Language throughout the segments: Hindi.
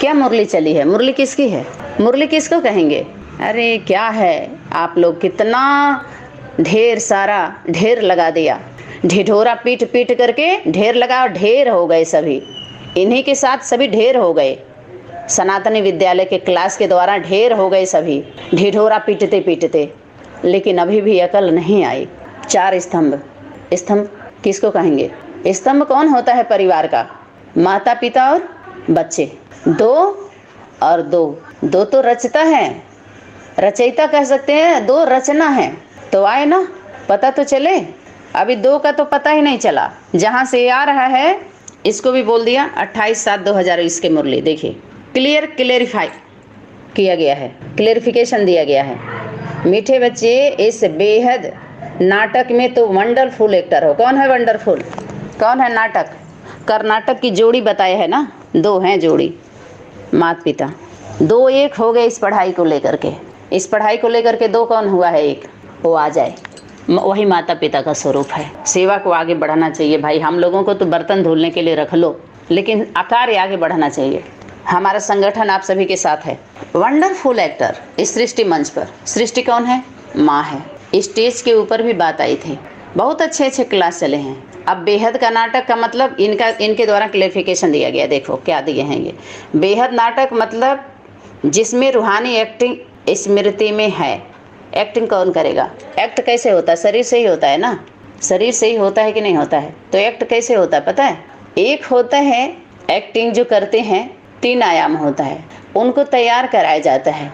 क्या मुरली चली है? मुरली किसकी है? मुरली किसको कहेंगे? अरे क्या है, आप लोग कितना ढेर सारा ढेर लगा दिया। ढिढोरा पीट पीट करके ढेर लगा, ढेर हो गए सभी। इन्हीं के साथ सभी ढेर हो गए। सनातनी विद्यालय के क्लास के द्वारा ढेर हो गए सभी, ढिढोरा पीटते पीटते। लेकिन अभी भी अकल नहीं आई। 4 स्तंभ। स्तंभ किसको कहेंगे? स्तंभ कौन होता है परिवार का? माता पिता और बच्चे। 2 और 2, 2 तो रचता है, रचयिता कह सकते हैं, 2 रचना है। तो आए ना, पता तो चले। अभी 2 का तो पता ही नहीं चला। जहाँ से आ रहा है इसको भी बोल दिया। 28/7/2020 के मुरली देखिए, क्लियरिफाई किया गया है, क्लियरिफिकेशन दिया गया है। मीठे बच्चे, इस बेहद नाटक में तो वंडरफुल एक्टर हो। कौन है वंडरफुल? कौन है नाटक? कर्नाटक की जोड़ी बताए है ना, 2 हैं जोड़ी, माता पिता। 2 एक हो गए इस पढ़ाई को लेकर के। इस पढ़ाई को लेकर के 2 कौन हुआ है? एक वो आ जाए, वही माता पिता का स्वरूप है। सेवा को आगे बढ़ाना चाहिए भाई। हम लोगों को तो बर्तन धुलने के लिए रख लो, लेकिन कार्य आगे बढ़ाना चाहिए। हमारा संगठन आप सभी के साथ है। वंडरफुल एक्टर इस सृष्टि मंच पर। सृष्टि कौन है? माँ है। स्टेज के ऊपर भी बात आई थी, बहुत अच्छे अच्छे क्लास चले हैं। अब बेहद का नाटक का मतलब इनके द्वारा क्लेरिफिकेशन दिया गया। देखो क्या दिए हैं ये। बेहद नाटक मतलब जिसमें रूहानी एक्टिंग स्मृति में है। एक्टिंग कौन करेगा? एक्ट कैसे होता है? शरीर से ही होता है ना, शरीर से ही होता है कि नहीं होता है? तो एक्ट कैसे होता है पता है? एक होता है एक्टिंग जो करते हैं, 3 आयाम होता है, उनको तैयार कराया जाता है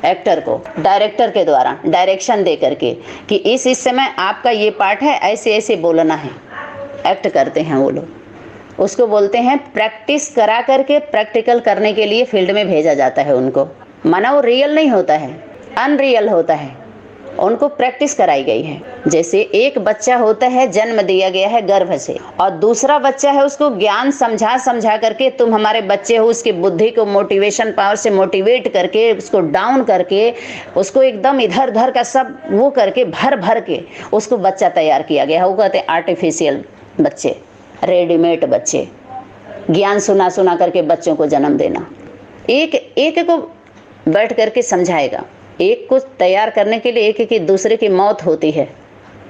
एक्टर को डायरेक्टर के द्वारा, डायरेक्शन दे करके कि इस समय आपका ये पार्ट है, ऐसे ऐसे बोलना है। एक्ट करते हैं वो लोग, उसको बोलते हैं प्रैक्टिस करा करके प्रैक्टिकल करने के लिए फील्ड में भेजा जाता है उनको। माना वो रियल नहीं होता है, अनरियल होता है, उनको प्रैक्टिस कराई गई है। जैसे एक बच्चा होता है, जन्म दिया गया है गर्भ से, और दूसरा बच्चा है, उसको ज्ञान समझा करके तुम हमारे बच्चे हो, उसकी बुद्धि को मोटिवेशन पावर से मोटिवेट करके, उसको डाउन करके, उसको एकदम इधर उधर का सब वो करके भर के उसको बच्चा तैयार किया गया है। वो कहते हैं आर्टिफिशियल बच्चे, रेडीमेड बच्चे। ज्ञान सुना करके बच्चों को जन्म देना। एक को बैठ करके समझाएगा। एक को तैयार करने के लिए एक दूसरे की मौत होती है,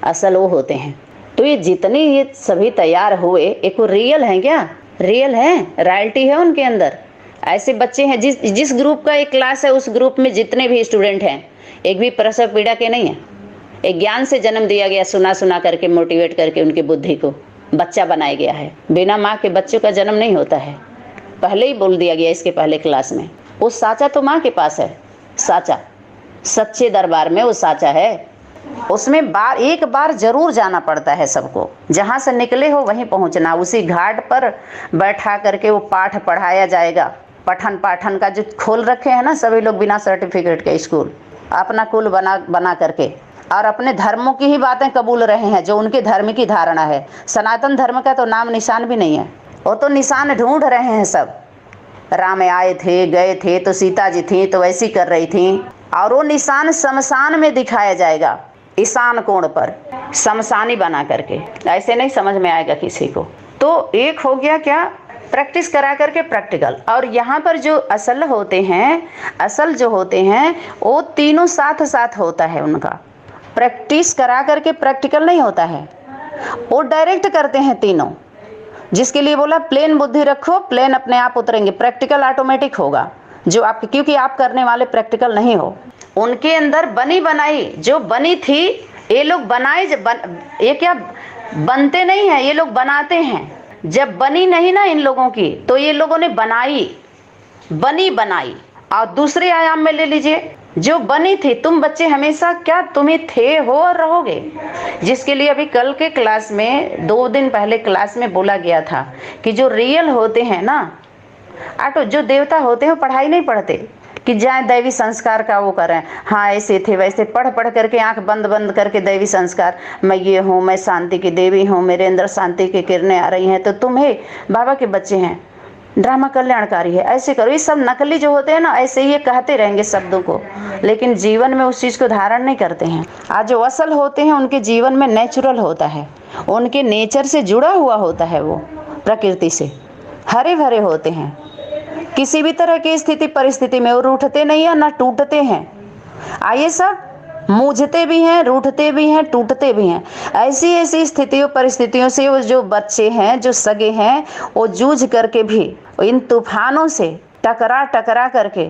असल वो होते हैं। तो ये जितने ये सभी तैयार हुए, एक वो रियल है क्या? रियल है, रॉयल्टी है उनके अंदर। ऐसे बच्चे हैं जिस ग्रुप का एक क्लास है, उस ग्रुप में जितने भी स्टूडेंट हैं, एक भी प्रसव पीड़ा के नहीं है। एक ज्ञान से जन्म दिया गया, सुना करके मोटिवेट करके उनकी बुद्धि को बच्चा बनाया गया है। बिना माँ के बच्चों का जन्म नहीं होता है, पहले ही बोल दिया गया इसके पहले क्लास में। वो साचा तो माँ के पास है, साचा सच्चे दरबार में वो साचा है। उसमें एक बार जरूर जाना पड़ता है सबको। जहाँ से निकले हो वहीं पहुँचना। उसी घाट पर बैठा करके वो पाठ पढ़ाया जाएगा। पठन पाठन का जो खोल रखे हैं ना सभी लोग बिना सर्टिफिकेट के स्कूल, अपना कुल बना करके, और अपने धर्मों की ही बातें कबूल रहे हैं, जो उनके धर्म की धारणा है। सनातन धर्म का तो नाम निशान भी नहीं है। वो तो निशान ढूंढ रहे हैं सब। राम आए थे, गए थे, तो सीता जी थी तो वैसी कर रही थी, और वो निशान शमशान में दिखाया जाएगा, ईशान कोण पर शमशानी बना करके। ऐसे नहीं समझ में आएगा किसी को। तो एक हो गया क्या? प्रैक्टिस करा करके प्रैक्टिकल। और यहाँ पर जो असल जो होते हैं वो तीनों साथ साथ होता है उनका। प्रैक्टिस करा करके प्रैक्टिकल नहीं होता है, वो डायरेक्ट करते हैं तीनों। जिसके लिए बोला प्लेन बुद्धि रखो, प्लेन अपने आप उतरेंगे, प्रैक्टिकल ऑटोमेटिक होगा। जो आप, क्योंकि आप करने वाले प्रैक्टिकल नहीं हो। उनके अंदर बनी बनाई जो बनी थी, ये लोग ये क्या बनते नहीं हैं, ये लोग बनाते हैं। जब बनी नहीं ना इन लोगों की, तो ये लोगों ने बनाई। और दूसरे आयाम में ले लीजिए, जो बनी थी, तुम बच्चे हमेशा क्या तुम्हें थे, हो और रहोगे। जिसके लिए अभी कल के क्लास में 2 दिन पहले क्लास में बोला गया था कि जो रियल होते हैं ना, जो देवता होते हैं, पढ़ाई नहीं पढ़ते कि जाए दैवी संस्कार का वो करें। हाँ ऐसे थे वैसे पढ़ करके आंख बंद करके दैवी संस्कार, मैं ये हूँ, मैं शांति की देवी हूँ, मेरे अंदर शांति की किरणें आ रही हैं, तो तुम्हें बाबा के बच्चे हैं, ड्रामा कल्याणकारी है, ऐसे करो। ये सब नकली जो होते हैं ना, ऐसे ही ये कहते रहेंगे शब्दों को, लेकिन जीवन में उस चीज़ को धारण नहीं करते हैं। आज जो असल होते हैं उनके जीवन में नेचुरल होता है, उनके नेचर से जुड़ा हुआ होता है, वो प्रकृति से हरे भरे होते हैं। किसी भी तरह की स्थिति परिस्थिति में वो रूठते नहीं है ना टूटते हैं। आइए सब मूझते भी हैं, रूठते भी हैं, टूटते भी हैं। ऐसी ऐसी स्थितियों परिस्थितियों से वो जो बच्चे हैं, जो सगे हैं, वो जूझ करके भी इन तूफानों से टकरा टकरा करके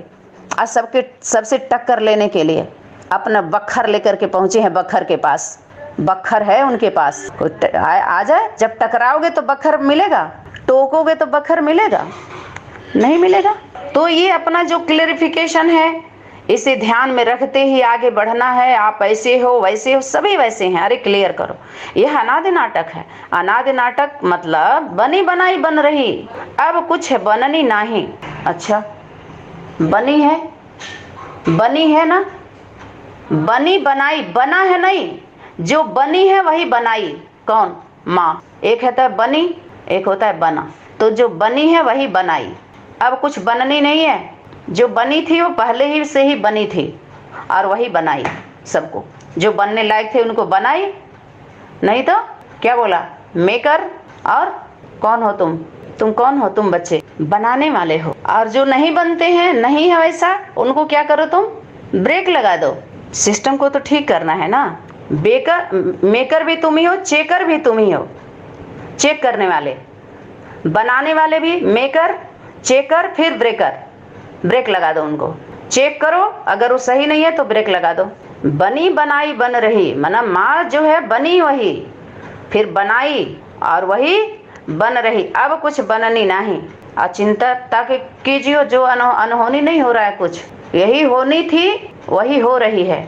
और सबसे टक्कर लेने के लिए अपना बखर लेकर के पहुंचे हैं बखर के पास। बखर है उनके पास, आ जाए। जब टकराओगे तो बखर मिलेगा, टोकोगे तो बखर मिलेगा? नहीं मिलेगा। तो ये अपना जो क्लेरिफिकेशन है, इसे ध्यान में रखते ही आगे बढ़ना है। आप ऐसे हो वैसे हो, सभी वैसे हैं, अरे क्लियर करो। यह अनादि नाटक है। अनादि नाटक मतलब बनी बनाई बन रही, अब कुछ बननी नहीं। अच्छा, बनी है ना, बनी बनाई, बना है नहीं, जो बनी है वही बनाई। कौन? माँ। एक होता है बनी, एक होता है बना। तो जो बनी है वही बनाई, अब कुछ बननी नहीं है। जो बनी थी वो पहले ही से ही बनी थी और वही बनाई सबको। जो बनने लायक थे उनको बनाई, नहीं तो क्या बोला? मेकर। और कौन हो तुम कौन हो? तुम बच्चे बनाने वाले हो। और जो नहीं बनते हैं, नहीं है वैसा, उनको क्या करो तुम? ब्रेक लगा दो। सिस्टम को तो ठीक करना है ना। मेकर भी तुम ही हो, चेकर भी तुम ही हो। चेक करने वाले, बनाने वाले भी मेकर, चेकर, फिर ब्रेकर। ब्रेक लगा दो उनको। चेक करो, अगर वो सही नहीं है तो ब्रेक लगा दो। बनी बनाई बन रही, माना माँ जो है बनी वही, फिर बनाई और वही बन रही, अब कुछ बननी नहीं। और चिंता ताकि कीजिए जो अनहोनी नहीं हो रहा है कुछ, यही होनी थी वही हो रही है।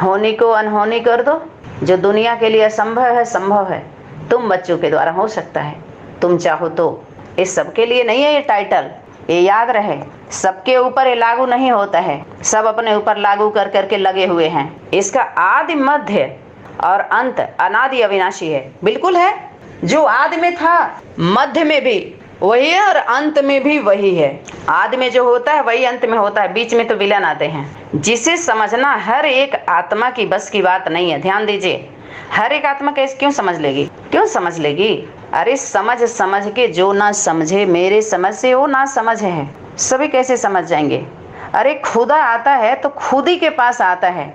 होनी को अनहोनी कर दो। जो दुनिया के लिए असंभव है संभव है, तुम बच्चों के द्वारा हो सकता है, तुम चाहो तो। इस सबके लिए नहीं है ये टाइटल, ये याद रहे। सबके ऊपर ये लागू नहीं होता है, सब अपने ऊपर लागू कर करके लगे हुए हैं। इसका आदि मध्य और अंत अनादि अविनाशी है। बिल्कुल है, जो आदि में था मध्य में भी वही है और अंत में भी वही है। आदि में जो होता है वही अंत में होता है, बीच में तो विलन आते हैं। जिसे समझना हर एक आत्मा की बस की बात नहीं है। ध्यान दीजिए, हर एक आत्मा कैसे क्यों समझ लेगी? क्यों समझ लेगी? अरे समझ के जो ना समझे, मेरे समझ से वो ना समझ है, सभी कैसे समझ जाएंगे? अरे खुदा आता है तो खुद ही के पास आता है।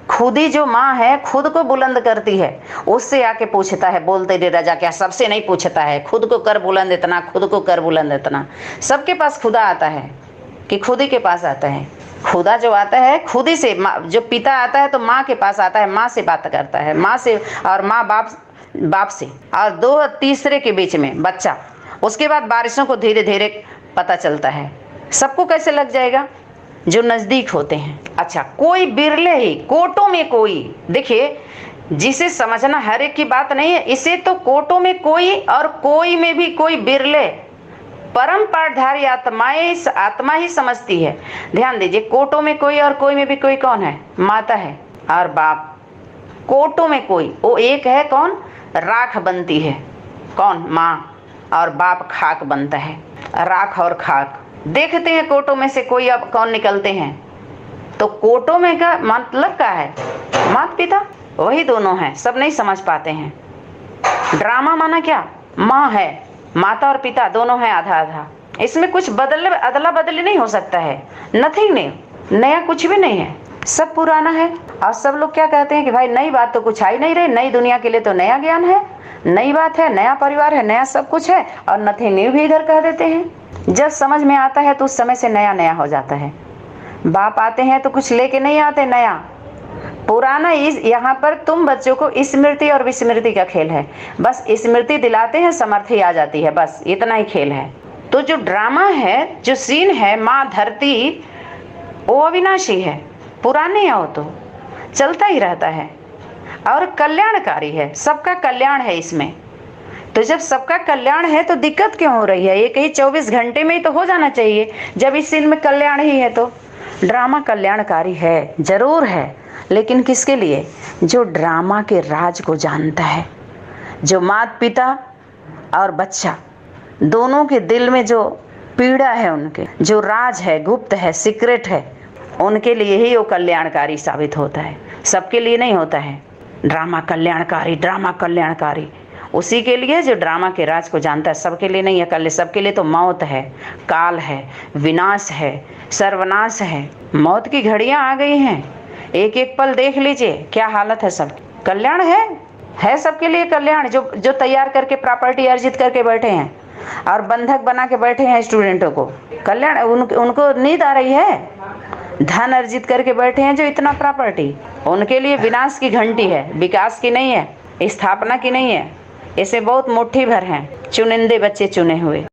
खुद ही जो माँ है खुद को बुलंद करती है, उससे आके पूछता है, बोलते दे राजा क्या? सबसे नहीं पूछता है, खुद को कर बुलंद इतना, खुद को कर बुलंद इतना। सबके पास खुदा आता है कि खुद ही के पास आता है। खुदा जो आता है खुद ही से, जो पिता आता है तो माँ के पास आता है, माँ से बात करता है, माँ से, और माँ बाप से, और दो तीसरे के बीच में बच्चा। उसके बाद बारिशों को धीरे धीरे पता चलता है। सबको कैसे लग जाएगा? जो नज़दीक होते हैं। अच्छा, कोई बिरले ही, कोटों में कोई। देखिए, जिसे समझना हर एक की बात नहीं है, इसे तो कोटों में कोई और कोई में भी कोई बिरले परम पाठधारी आत्मा ही समझती है। ध्यान दीजिए, कोटों में कोई और कोई में भी कोई कौन है? माता है और बाप। कोटों में कोई, वो एक है कौन? राख बनती है। कौन? माँ। और बाप खाक बनता है। राख और खाक। देखते हैं कोटों में से कोई अब कौन निकलते हैं। तो कोटों में का मतलब क्या है? माता पिता, वही दोनों हैं। सब नहीं समझ पाते हैं। ड्रामा माना क्या? माँ है, माता और पिता दोनों हैं आधा आधा। इसमें कुछ अदला बदली नहीं हो सकता है। नथिंग नहीं, नया कुछ भी नहीं है, सब पुराना है। और सब लोग क्या कहते हैं कि भाई नई बात तो कुछ आ ही नहीं रही, नई दुनिया के लिए तो नया ज्ञान है, नई बात है, नया परिवार है, नया सब कुछ है, और नथिंग न्यू भी इधर कह देते हैं। जब समझ में आता है तो उस समय से नया नया हो जाता है। बाप आते हैं तो कुछ लेके नहीं आते नया, पुराना। यहाँ पर तुम बच्चों को स्मृति और विस्मृति का खेल है। बस स्मृति दिलाते हैं, समर्थी आ जाती है, बस इतना ही खेल है। तो जो ड्रामा है, जो सीन है, माँ धरती, वो अविनाशी है, पुराने है, वो तो चलता ही रहता है और कल्याणकारी है। सबका कल्याण है इसमें। तो जब सबका कल्याण है तो दिक्कत क्यों हो रही है? ये कहीं 24 घंटे में ही तो हो जाना चाहिए। जब इस सीन में कल्याण ही है तो ड्रामा कल्याणकारी है, जरूर है, लेकिन किसके लिए? जो ड्रामा के राज को जानता है, जो माता पिता और बच्चा दोनों के दिल में जो पीड़ा है, उनके जो राज है, गुप्त है, सीक्रेट है, उनके लिए ही वो कल्याणकारी साबित होता है। सबके लिए नहीं होता है। ड्रामा कल्याणकारी, ड्रामा कल्याणकारी, उसी के लिए जो ड्रामा के राज को जानता है, सबके लिए नहीं है। कल सबके लिए तो मौत है, काल है, विनाश है, सर्वनाश है। मौत की घड़ियां आ गई हैं। एक एक पल देख लीजिए क्या हालत है सब। कल्याण है सबके लिए कल्याण। जो तैयार करके प्रॉपर्टी अर्जित करके बैठे हैं और बंधक बना के बैठे हैं स्टूडेंटों को, कल्याण उनको नींद आ रही है। धन अर्जित करके बैठे हैं जो इतना प्रॉपर्टी, उनके लिए विनाश की घंटी है, विकास की नहीं है, स्थापना की नहीं है। इसे बहुत मुट्ठी भर हैं चुनिंदे बच्चे चुने हुए।